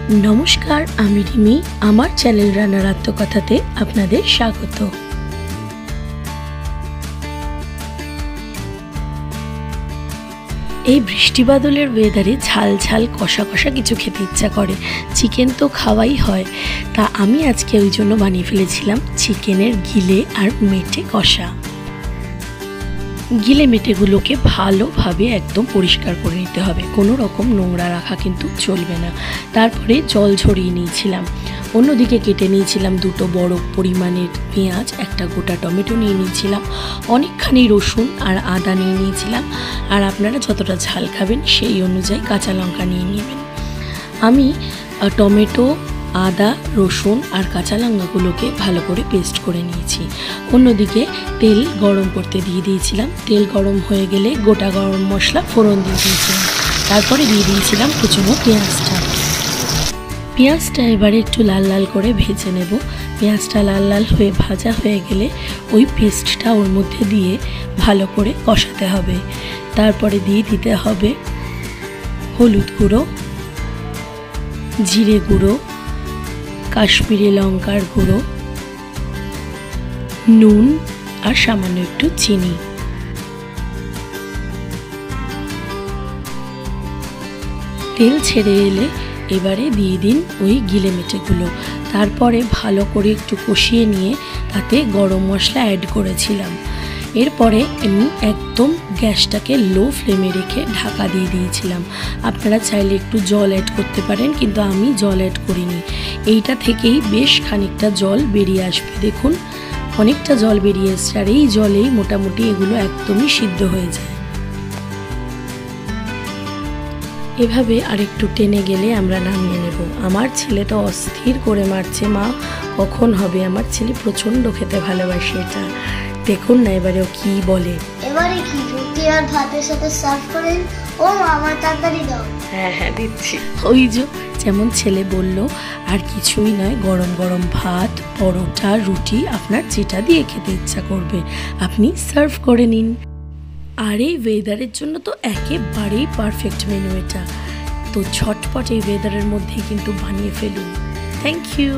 नमस्कार आमी रिमी आमार चैनल रान्नार आत्मकथाते आपनादेर स्वागत। এই বৃষ্টি বাদলের ওয়েদারে ঝাল ঝাল কষা কষা কিছু খেতে ইচ্ছা করে। চিকেন তো খাওয়াই হয়, তা আমি আজকে ওই জন্য বানিয়ে ফেলেছিলাম চিকেনের গিলে আর মেটে কষা। গিলে মেটেগুলোকে ভালোভাবে একদম পরিষ্কার করে নিতে হবে, কোনো রকম নোংরা রাখা কিন্তু চলবে না। তারপরে জল ঝরিয়ে নিয়েছিলাম। অন্যদিকে কেটে নিয়েছিলাম দুটো বড় পরিমাণের পেঁয়াজ, একটা গোটা টমেটো নিয়ে নিয়েছিলাম, অনেকখানি রসুন আর আদা নিয়ে নিয়েছিলাম, আর আপনারা যতটা ঝাল খাবেন সেই অনুযায়ী কাঁচা লঙ্কা নিয়ে নেবেন। আমি টমেটো, আদা, রসুন আর কাঁচা লঙ্কাগুলোকে ভালো করে পেস্ট করে নিয়েছি। অন্যদিকে তেল গরম করতে দিয়ে দিয়েছিলাম। তেল গরম হয়ে গেলে গোটা গরম মশলা ফোড়ন দিয়ে দিয়েছিলাম। তারপরে দিয়ে দিয়েছিলাম কুচনো পেঁয়াজটা এবারে একটু লাল লাল করে ভেজে নেব। পেঁয়াজটা লাল লাল হয়ে ভাজা হয়ে গেলে ওই পেস্টটা ওর মধ্যে দিয়ে ভালো করে কষাতে হবে। তারপরে দিয়ে দিতে হবে হলুদ গুঁড়ো, জিরে গুঁড়ো, কাশ্মীরি লঙ্কার গুঁড়ো, নুন আর সামান্য একটু চিনি। তেল ছেড়ে এলে এবারে দিয়ে দিন ওই গিলে মেটেগুলো। তারপরে ভালো করে একটু কষিয়ে নিয়ে তাতে গরম মশলা অ্যাড করেছিলাম। এরপরে আমি একদম গ্যাসটাকে লো ফ্লেমে রেখে ঢাকা দিয়ে দিয়েছিলাম। আপনারা চাইলে একটু জল অ্যাড করতে পারেন, কিন্তু আমি জল অ্যাড করিনি। এইটা থেকেই বেশ খানিকটা জল বেরিয়ে আসবে। দেখুন অনেকটা জল বেরিয়ে এসছে, আর এই জলেই মোটামুটি এগুলো একদমই সিদ্ধ হয়ে যায়। এভাবে আরেকটু টেনে গেলে আমরা নামিয়ে নেব। আমার ছেলে তো অস্থির করে মারছে, মা কখন হবে। আমার ছেলে প্রচণ্ড খেতে ভালোবাসে এটা। দেখুন না এবারে ও কি বলে। এবারে কি রুটি আর ভাতের সাথে সার্ভ করেন? ও আমার তাড়াতাড়ি দাও। হ্যাঁ হ্যাঁ দিচ্ছি। ওই যে যেমন ছেলে বলল, আর কিছুই নয়, গরম গরম ভাত, পরোটা, রুটি, আপনার যেটা দিয়ে খেতে ইচ্ছা করবে আপনি সার্ভ করে নিন। আর এই ওয়েদারের জন্য তো একেবারেই পারফেক্ট মেনু এটা। তো ঝটপট এই ওয়েদারের মধ্যেই কিন্তু বানিয়ে ফেলুন। Thank you.